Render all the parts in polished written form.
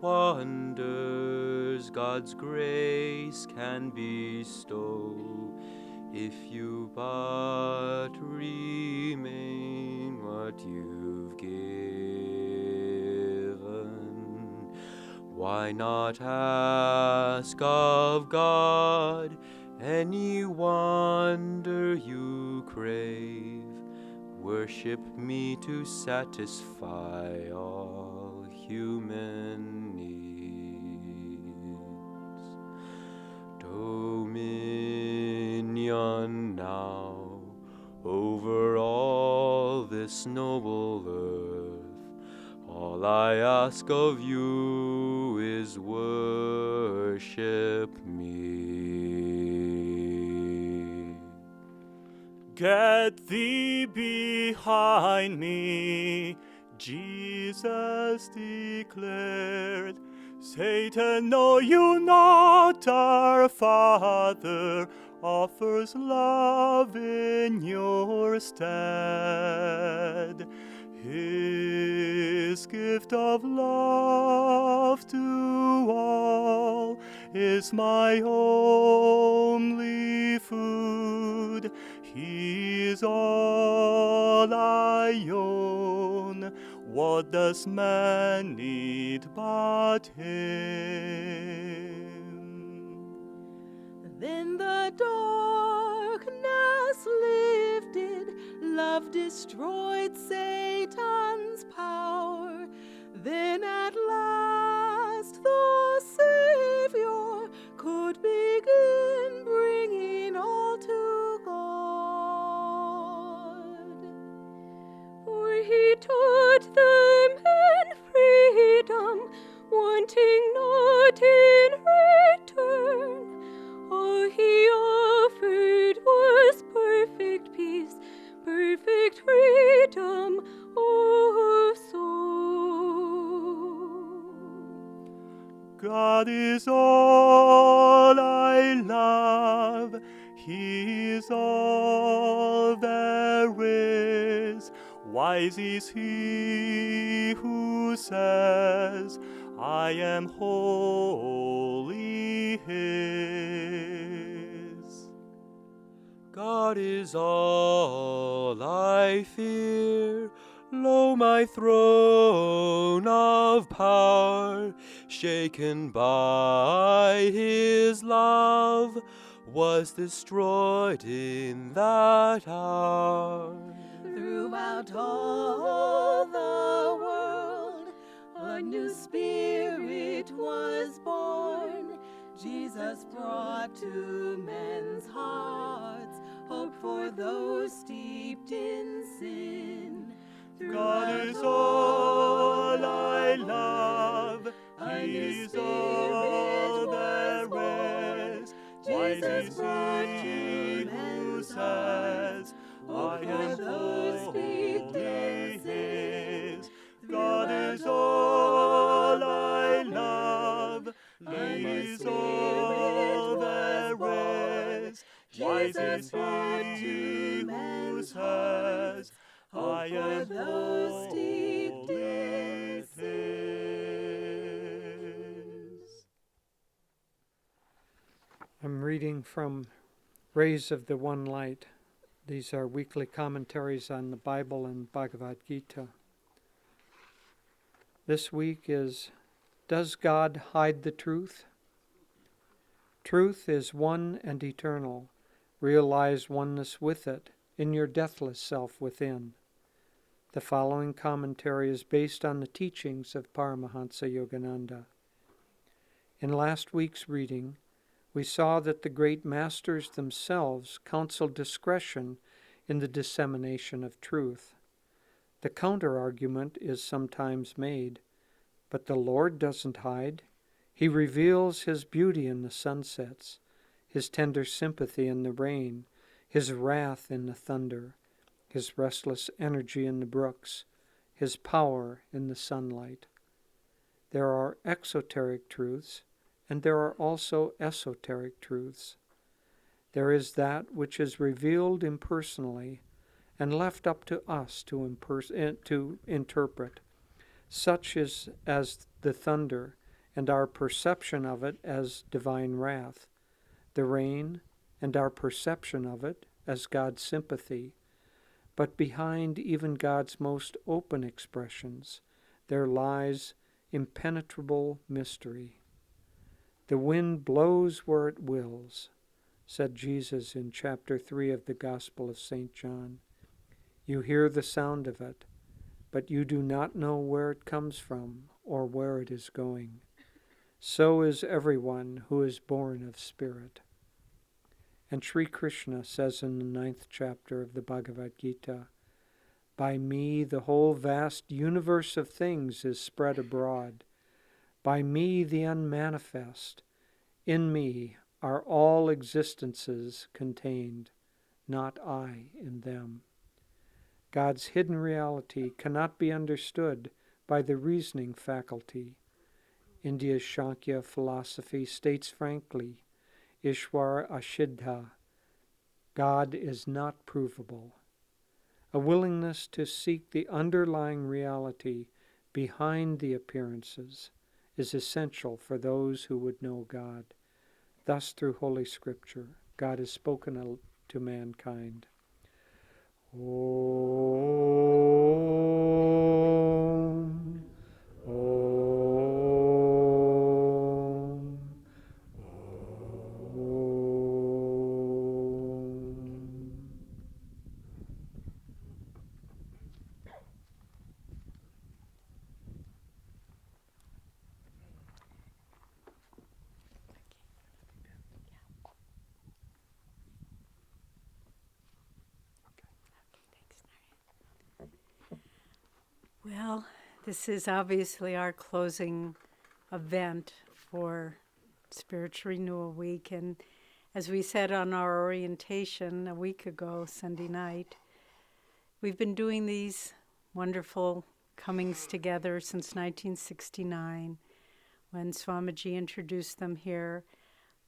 wonders God's grace can bestow, if you but remain what you've given. Why not ask of God any wonder you crave? Worship me to satisfy all human needs. Dominion now over all this noble earth. All I ask of you is worship me. Get thee behind me, Jesus declared. Satan, know you not our Father offers love in your stead. His gift of love to all is my only food. He is all I own. What does man need but him? Then the darkness lifted, love destroyed Satan's power. Then at last the Savior could begin bringing all to God. For he taught them in freedom, wanting not in return. All he offered was perfect peace, perfect freedom of soul. God is all I love. He is all there is. Wise is he who says, I am wholly his. God is all I fear. Lo, my throne of power, shaken by his love, was destroyed in that hour. Throughout all the world, a new spirit was born. Jesus brought to men's hearts hope for those steeped in sin. God is all I love. He is all there is. Jesus brought Wise is to he who men's says, I am wholly his. God is all I love. He is all there is. Wise is he who says, I am wholly his. I'm reading from Rays of the One Light. These are weekly commentaries on the Bible and Bhagavad Gita. This week is, Does God hide the truth? Truth is one and eternal. Realize oneness with it in your deathless self within. The following commentary is based on the teachings of Paramahansa Yogananda. In last week's reading, we saw that the great masters themselves counseled discretion in the dissemination of truth. The counter-argument is sometimes made, but the Lord doesn't hide. He reveals his beauty in the sunsets, his tender sympathy in the rain, his wrath in the thunder, his restless energy in the brooks, his power in the sunlight. There are exoteric truths, and there are also esoteric truths. There is that which is revealed impersonally and left up to us to interpret, such as the thunder and our perception of it as divine wrath, the rain and our perception of it as God's sympathy. But behind even God's most open expressions, there lies impenetrable mystery. The wind blows where it wills, said Jesus in chapter 3 of the Gospel of St. John. You hear the sound of it, but you do not know where it comes from or where it is going. So is everyone who is born of spirit. And Sri Krishna says in the 9th chapter of the Bhagavad Gita, by me the whole vast universe of things is spread abroad. By me the unmanifest. In me are all existences contained, not I in them. God's hidden reality cannot be understood by the reasoning faculty. India's Sankhya philosophy states frankly, Ishwar Ashiddha, God is not provable. A willingness to seek the underlying reality behind the appearances is essential for those who would know God. Thus, through Holy Scripture, God has spoken to mankind. Om, Om, Om. Well, this is obviously our closing event for Spiritual Renewal Week. And as we said on our orientation a week ago, Sunday night, we've been doing these wonderful comings together since 1969 when Swamiji introduced them here.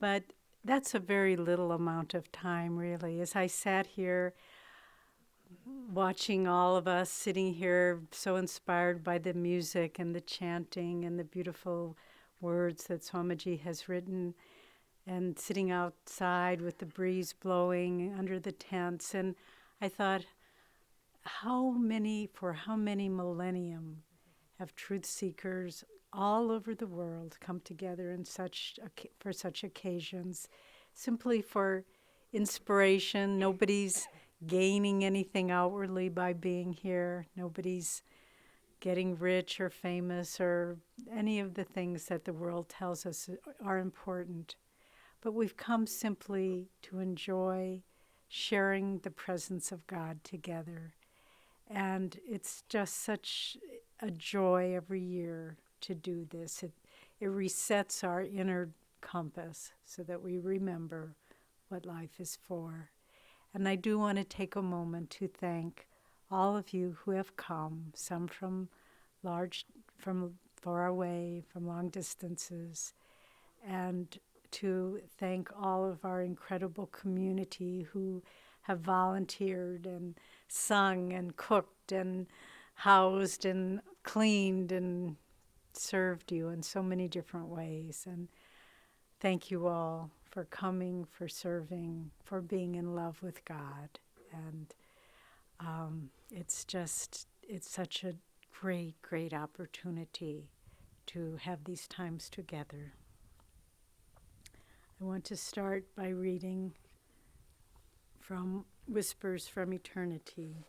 But that's a very little amount of time, really. As I sat here watching all of us sitting here so inspired by the music and the chanting and the beautiful words that Swamiji has written, and sitting outside with the breeze blowing under the tents, and I thought, for how many millennium have truth seekers all over the world come together for such occasions, simply for inspiration. Nobody's gaining anything outwardly by being here. Nobody's getting rich or famous or any of the things that the world tells us are important. But we've come simply to enjoy sharing the presence of God together. And it's just such a joy every year to do this. It resets our inner compass so that we remember what life is for. And I do want to take a moment to thank all of you who have come, some from far away, from long distances, and to thank all of our incredible community who have volunteered and sung and cooked and housed and cleaned and served you in so many different ways. And thank you all for coming, for serving, for being in love with God. And it's such a great, great opportunity to have these times together. I want to start by reading from Whispers from Eternity,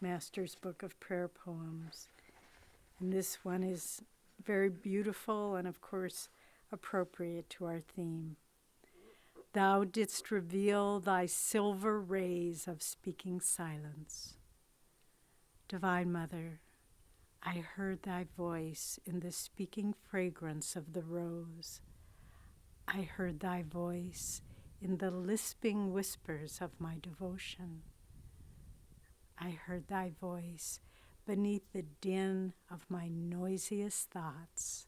Master's Book of Prayer Poems. And this one is very beautiful and, of course, appropriate to our theme. Thou didst reveal thy silver rays of speaking silence. Divine Mother, I heard thy voice in the speaking fragrance of the rose. I heard thy voice in the lisping whispers of my devotion. I heard thy voice beneath the din of my noisiest thoughts.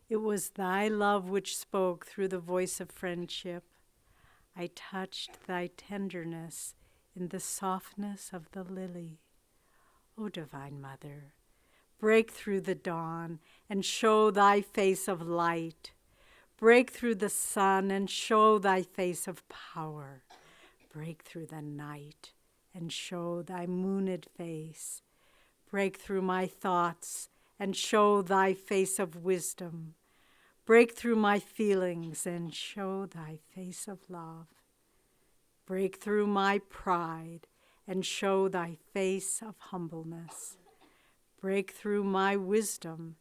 It was thy love which spoke through the voice of friendship. I touched thy tenderness in the softness of the lily. O Divine Mother, Break through the dawn and show thy face of light. Break through the sun and show thy face of power. Break through the night and show thy mooned face. Break through my thoughts and show thy face of wisdom. Break through my feelings and show thy face of love. Break through my pride and show thy face of humbleness. Break through my wisdom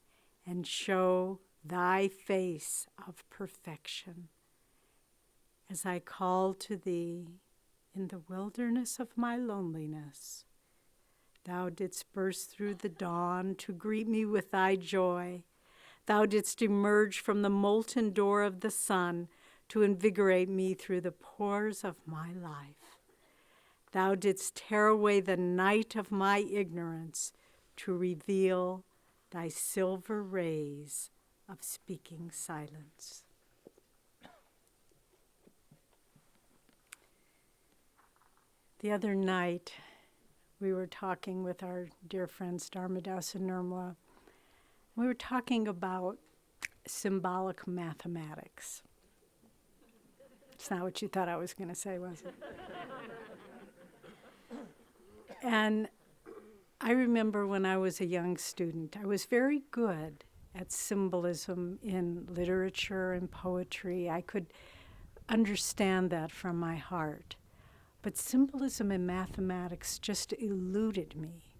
and show thy face of perfection. As I call to thee in the wilderness of my loneliness, thou didst burst through the dawn to greet me with thy joy. Thou didst emerge from the molten door of the sun to invigorate me through the pores of my life. Thou didst tear away the night of my ignorance to reveal thy silver rays of speaking silence. The other night, we were talking with our dear friends Dharmadas and Nirmala. We were talking about symbolic mathematics. It's not what you thought I was going to say, was it? And I remember when I was a young student, I was very good at symbolism in literature and poetry. I could understand that from my heart. But symbolism in mathematics just eluded me.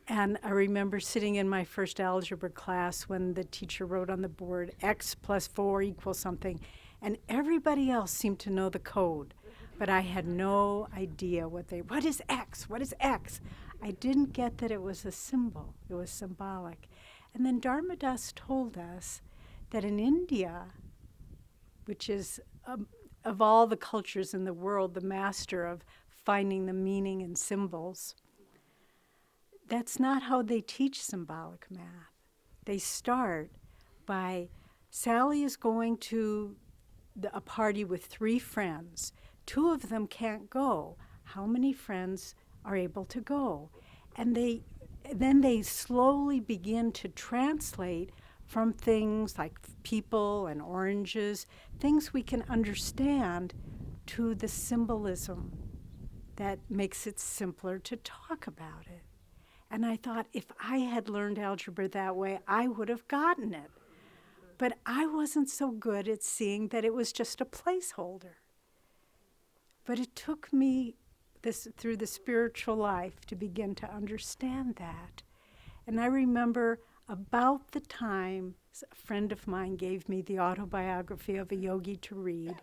And I remember sitting in my first algebra class when the teacher wrote on the board, x plus 4 equals something, and everybody else seemed to know the code. But I had no idea what is x? What is x? I didn't get that it was a symbol. It was symbolic. And then Dharmadas told us that in India, which is of all the cultures in the world, the master of finding the meaning in symbols, that's not how they teach symbolic math. They start by, Sally is going to a party with 3 friends. 2 of them can't go. How many friends are able to go? And then they slowly begin to translate from things like people and oranges, things we can understand, to the symbolism that makes it simpler to talk about it. And I thought, if I had learned algebra that way, I would have gotten it. But I wasn't so good at seeing that it was just a placeholder. But it took me through the spiritual life to begin to understand that. And I remember about the time a friend of mine gave me the autobiography of a yogi to read.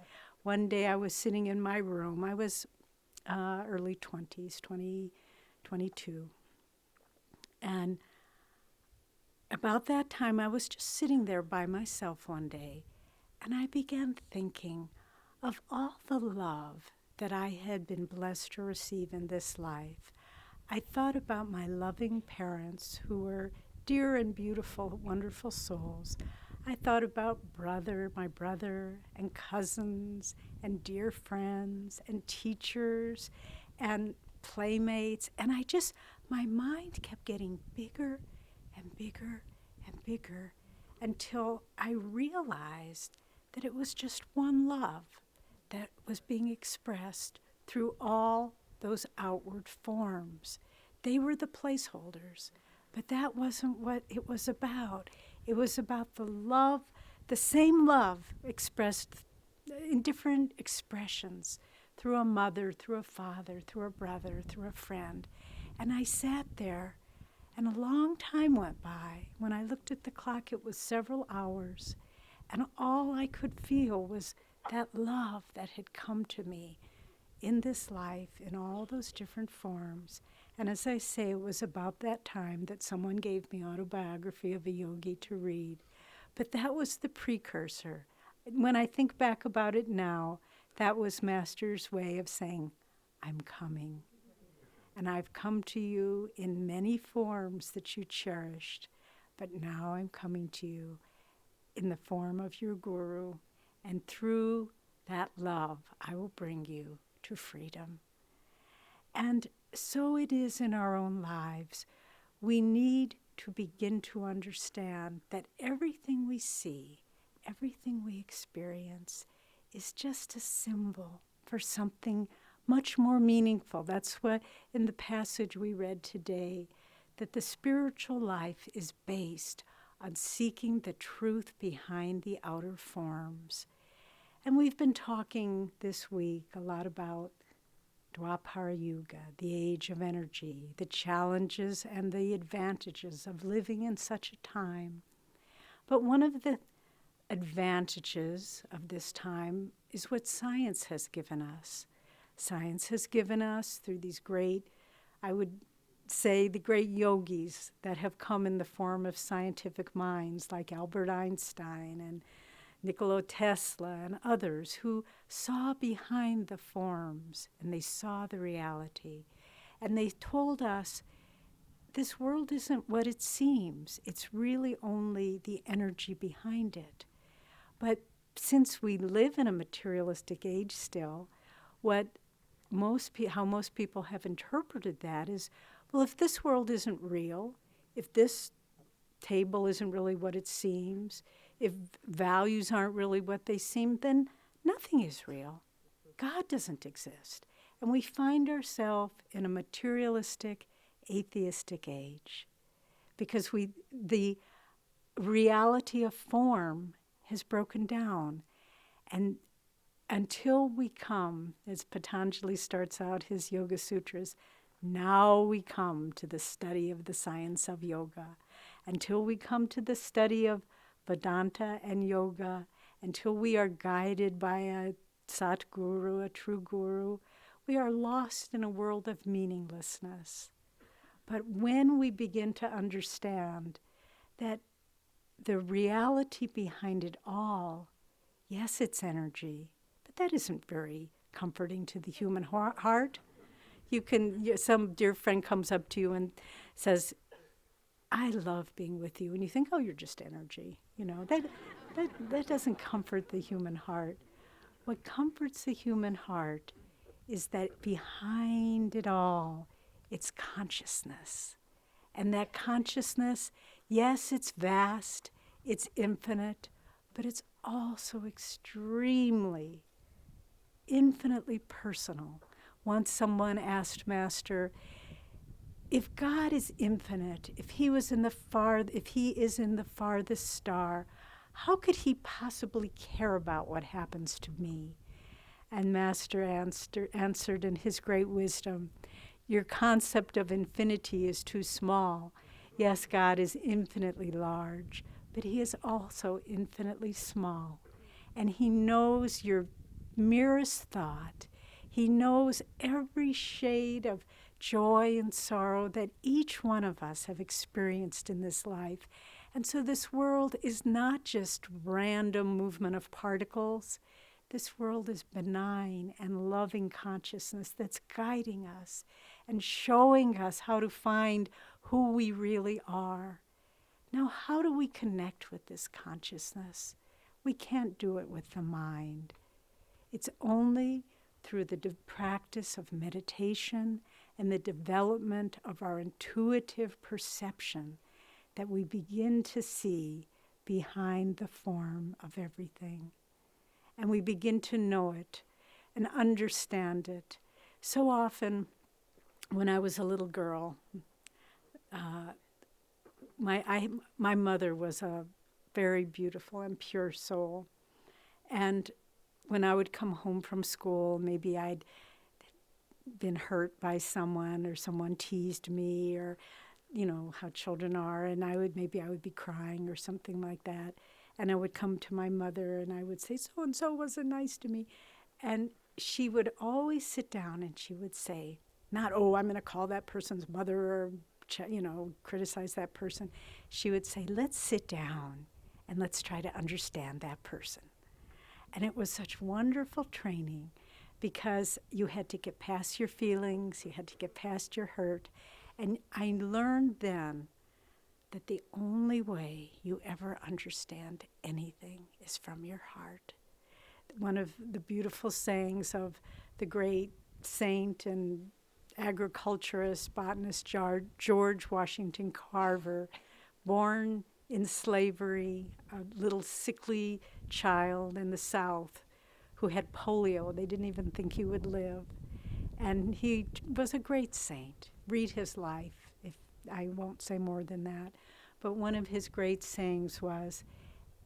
One day I was sitting in my room. I was early 20s, 22. And about that time, I was just sitting there by myself one day, and I began thinking of all the love that I had been blessed to receive in this life. I thought about my loving parents who were dear and beautiful, wonderful souls. I thought about my brother, and cousins, and dear friends, and teachers, and playmates, and my mind kept getting bigger and bigger and bigger until I realized that it was just one love that was being expressed through all those outward forms. They were the placeholders, but that wasn't what it was about. It was about the love, the same love expressed in different expressions, through a mother, through a father, through a brother, through a friend. And I sat there, and a long time went by. When I looked at the clock, it was several hours, and all I could feel was that love that had come to me in this life in all those different forms. And as I say, it was about that time that someone gave me Autobiography of a Yogi to read. But that was the precursor. When I think back about it now, that was Master's way of saying, I'm coming. And I've come to you in many forms that you cherished, but now I'm coming to you in the form of your guru, and through that love, I will bring you to freedom. And so it is in our own lives. We need to begin to understand that everything we see, everything we experience is just a symbol for something much more meaningful. That's what in the passage we read today, that the spiritual life is based on seeking the truth behind the outer forms. And we've been talking this week a lot about Dwapara Yuga, the age of energy, the challenges and the advantages of living in such a time. But one of the advantages of this time is what science has given us. Science has given us through these great, I would say, the great yogis that have come in the form of scientific minds like Albert Einstein and Nikola Tesla and others who saw behind the forms and they saw the reality. And they told us this world isn't what it seems. It's really only the energy behind it. But since we live in a materialistic age still, how most people have interpreted that is, well, if this world isn't real, if this table isn't really what it seems, if values aren't really what they seem, then nothing is real. God doesn't exist. And we find ourselves in a materialistic, atheistic age because the reality of form has broken down. And until we come, as Patanjali starts out his Yoga Sutras, now we come to the study of the science of yoga. Until we come to the study of Vedanta and yoga, until we are guided by a Satguru, a true guru, we are lost in a world of meaninglessness. But when we begin to understand that the reality behind it all, yes, it's energy, but that isn't very comforting to the human heart. Some dear friend comes up to you and says, I love being with you. And you think, oh, you're just energy. That doesn't comfort the human heart. What comforts the human heart is that behind it all, it's consciousness. And that consciousness, yes, it's vast, it's infinite, but it's also extremely, infinitely personal. Once someone asked Master, if God is infinite, if he is in the farthest star, how could he possibly care about what happens to me? And Master answered in his great wisdom, your concept of infinity is too small. Yes, God is infinitely large, but he is also infinitely small. And he knows your merest thought. He knows every shade of joy and sorrow that each one of us have experienced in this life. And so this world is not just random movement of particles. This world is benign and loving consciousness that's guiding us and showing us how to find who we really are. Now, how do we connect with this consciousness? We can't do it with the mind. It's only through the practice of meditation and the development of our intuitive perception that we begin to see behind the form of everything. And we begin to know it and understand it. So often, when I was a little girl, my mother was a very beautiful and pure soul. And when I would come home from school, maybe I'd been hurt by someone or someone teased me, or how children are, and I would be crying or something like that. And I would come to my mother and I would say, so-and-so wasn't nice to me. And she would always sit down and she would say, not, oh, I'm going to call that person's mother or, criticize that person. She would say, let's sit down and let's try to understand that person. And it was such wonderful training because you had to get past your feelings, you had to get past your hurt. And I learned then that the only way you ever understand anything is from your heart. One of the beautiful sayings of the great saint and agriculturist, botanist George Washington Carver, born in slavery, a little sickly child in the South who had polio. They didn't even think he would live. And he was a great saint. Read his life. I won't say more than that. But one of his great sayings was,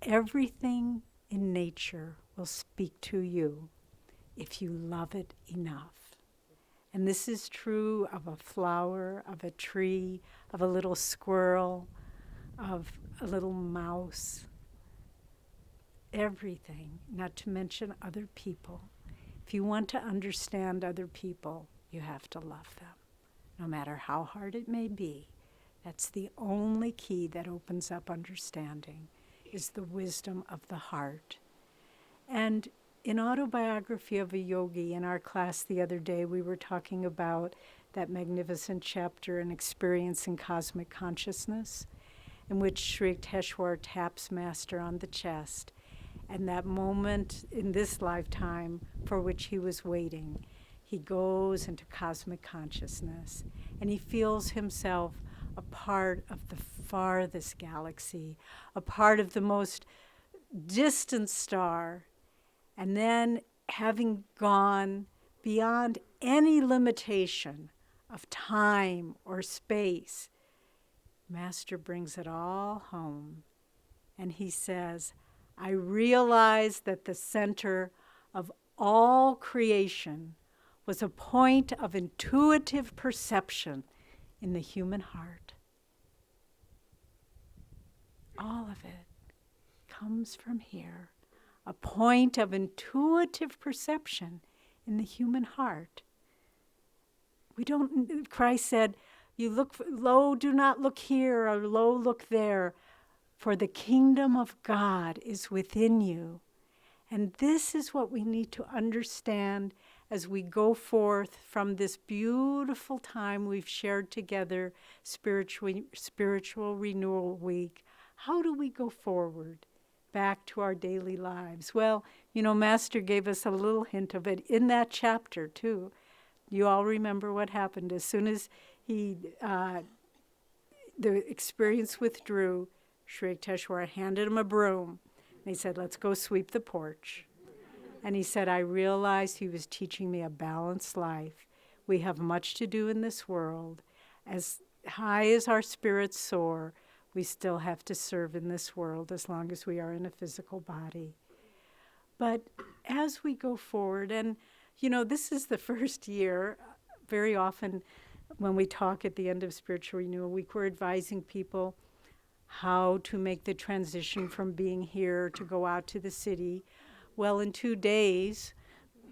everything in nature will speak to you if you love it enough. And this is true of a flower, of a tree, of a little squirrel, of a little mouse. Everything, not to mention other people. If you want to understand other people, you have to love them, no matter how hard it may be. That's the only key that opens up understanding, is the wisdom of the heart. And in Autobiography of a Yogi, in our class the other day, we were talking about that magnificent chapter in Experiencing Cosmic Consciousness, in which Sri Yukteswar taps Master on the chest, and that moment in this lifetime for which he was waiting. He goes into cosmic consciousness, and he feels himself a part of the farthest galaxy, a part of the most distant star, and then having gone beyond any limitation of time or space, Master brings it all home, and he says, I realize that the center of all creation was a point of intuitive perception in the human heart. All of it comes from here, a point of intuitive perception in the human heart. Christ said, you look low, do not look here, or low, look there, for the kingdom of God is within you. And this is what we need to understand as we go forth from this beautiful time we've shared together, Spiritual Renewal Week. How do we go forward back to our daily lives? Well, Master gave us a little hint of it in that chapter, too. You all remember what happened. As soon as the experience withdrew, Sri Yukteswar handed him a broom, and he said, let's go sweep the porch. And he said, I realized he was teaching me a balanced life. We have much to do in this world. As high as our spirits soar, we still have to serve in this world as long as we are in a physical body. But as we go forward, and this is the first year, very often when we talk at the end of Spiritual Renewal Week, we're advising people how to make the transition from being here to go out to the city. Well, in 2 days,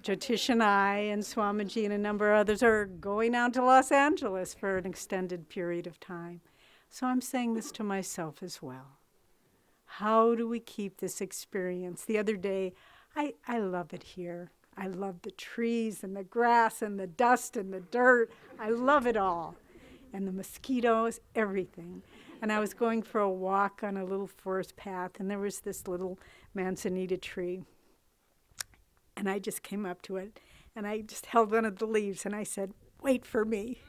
Jyotish and I and Swamiji and a number of others are going out to Los Angeles for an extended period of time. So I'm saying this to myself as well. How do we keep this experience? The other day, I love it here. I love the trees and the grass and the dust and the dirt. I love it all. And the mosquitoes, everything. And I was going for a walk on a little forest path, and there was this little manzanita tree. And I just came up to it, and I just held one of the leaves, and I said, wait for me.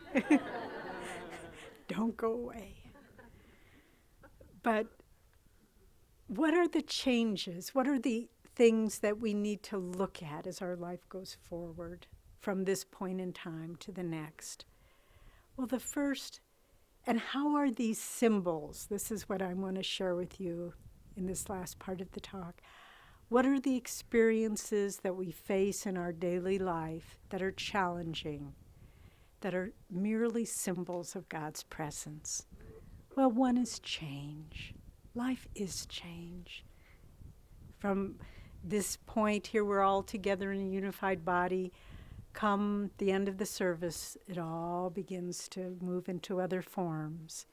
Don't go away. But what are the changes? What are the things that we need to look at as our life goes forward from this point in time to the next? Well, the first, and how are these symbols? This is what I want to share with you in this last part of the talk. What are the experiences that we face in our daily life that are challenging, that are merely symbols of God's presence? Well, one is change. Life is change. From this point here, we're all together in a unified body. Come the end of the service, it all begins to move into other forms.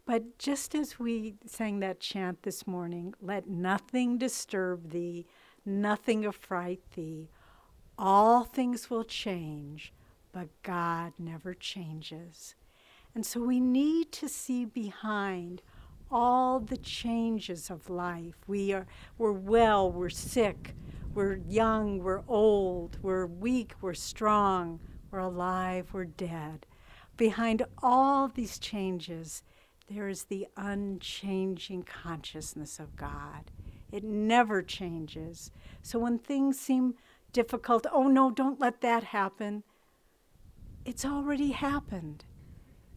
But just as we sang that chant this morning, let nothing disturb thee, nothing affright thee. All things will change, but God never changes. And so we need to see behind all the changes of life. We're well, we're sick, we're young, we're old, we're weak, we're strong, or alive or dead. Behind all these changes, there is the unchanging consciousness of God. It never changes. So when things seem difficult, oh no, don't let that happen. It's already happened.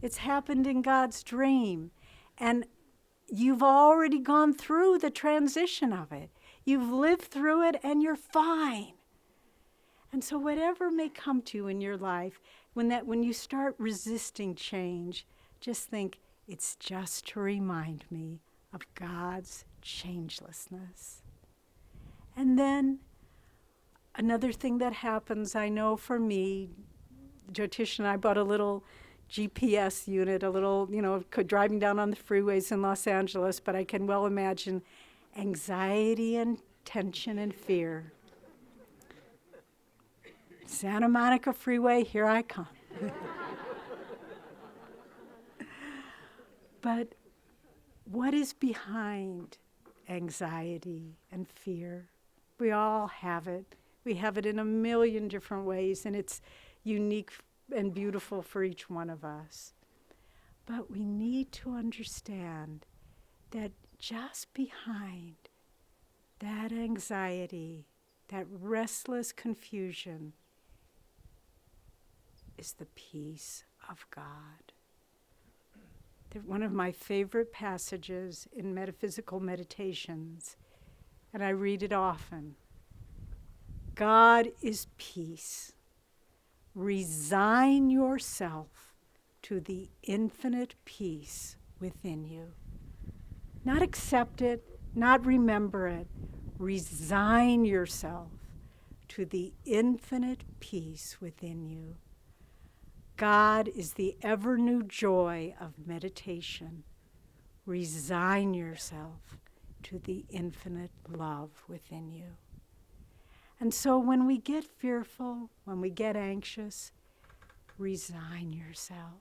It's happened in God's dream. And you've already gone through the transition of it. You've lived through it and you're fine. And so whatever may come to you in your life, when you start resisting change, just think, it's just to remind me of God's changelessness. And then another thing that happens, I know for me, Jyotish and I bought a little GPS unit, a little, driving down on the freeways in Los Angeles, but I can well imagine anxiety and tension and fear. Santa Monica Freeway, here I come. But what is behind anxiety and fear? We all have it. We have it in a million different ways, and it's unique and beautiful for each one of us. But we need to understand that just behind that anxiety, that restless confusion, is the peace of God. One of my favorite passages in metaphysical meditations, and I read it often. God is peace. Resign yourself to the infinite peace within you. Not accept it, not remember it. Resign yourself to the infinite peace within you. God is the ever-new joy of meditation. Resign yourself to the infinite love within you. And so when we get fearful, when we get anxious, resign yourself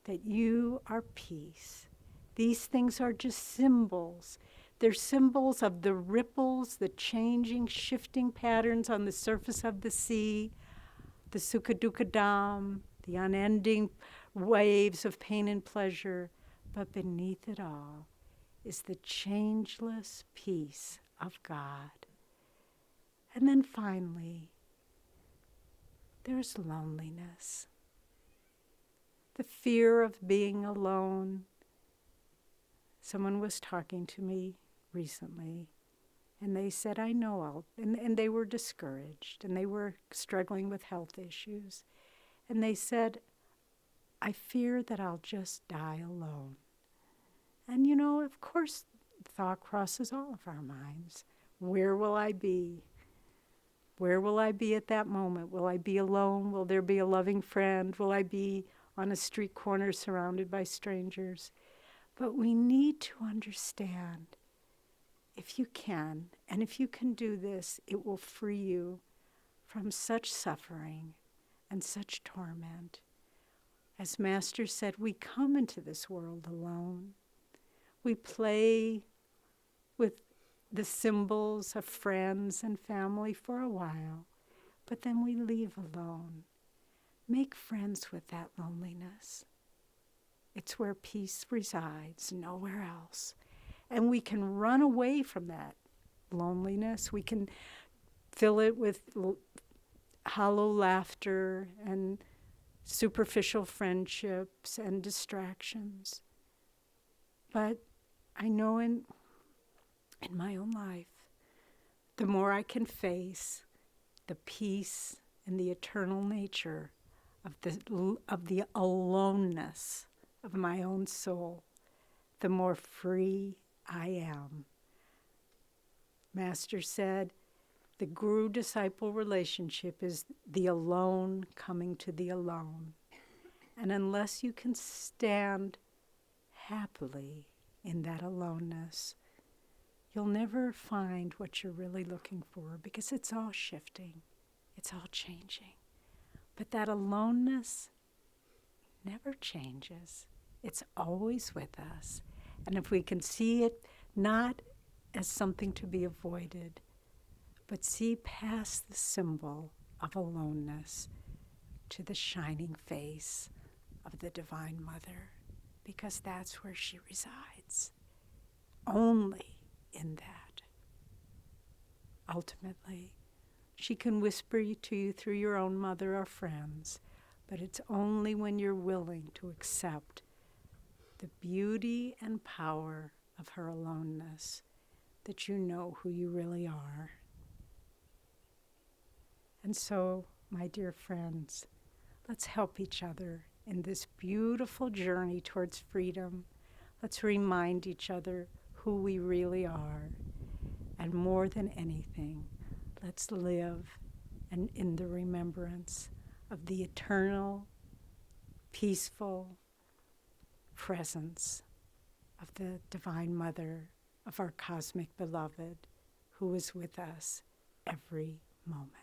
that you are peace. These things are just symbols. They're symbols of the ripples, the changing, shifting patterns on the surface of the sea, the sukha dukkha dham, the unending waves of pain and pleasure. But beneath it all is the changeless peace of God. And then finally, there's loneliness. The fear of being alone. Someone was talking to me recently, and they said, I know and they were discouraged, and they were struggling with health issues. And they said, I fear that I'll just die alone. And of course, thought crosses all of our minds. Where will I be? Where will I be at that moment? Will I be alone? Will there be a loving friend? Will I be on a street corner surrounded by strangers? But we need to understand, if you can, and if you can do this, it will free you from such suffering and such torment. As Master said, we come into this world alone. We play with the symbols of friends and family for a while, but then we leave alone. Make friends with that loneliness. It's where peace resides, nowhere else. And we can run away from that loneliness. We can fill it with hollow laughter and superficial friendships and distractions. But I know in my own life, the more I can face the peace and the eternal nature of the aloneness of my own soul, the more free I am. Master said, the guru-disciple relationship is the alone coming to the alone. And unless you can stand happily in that aloneness, you'll never find what you're really looking for, because it's all shifting. It's all changing. But that aloneness never changes. It's always with us. And if we can see it not as something to be avoided, but see past the symbol of aloneness, to the shining face of the Divine Mother, because that's where she resides. Only in that. Ultimately, she can whisper to you through your own mother or friends, but it's only when you're willing to accept the beauty and power of her aloneness that you know who you really are. And so, my dear friends, let's help each other in this beautiful journey towards freedom. Let's remind each other who we really are. And more than anything, let's live in the remembrance of the eternal, peaceful presence of the Divine Mother, of our cosmic beloved, who is with us every moment.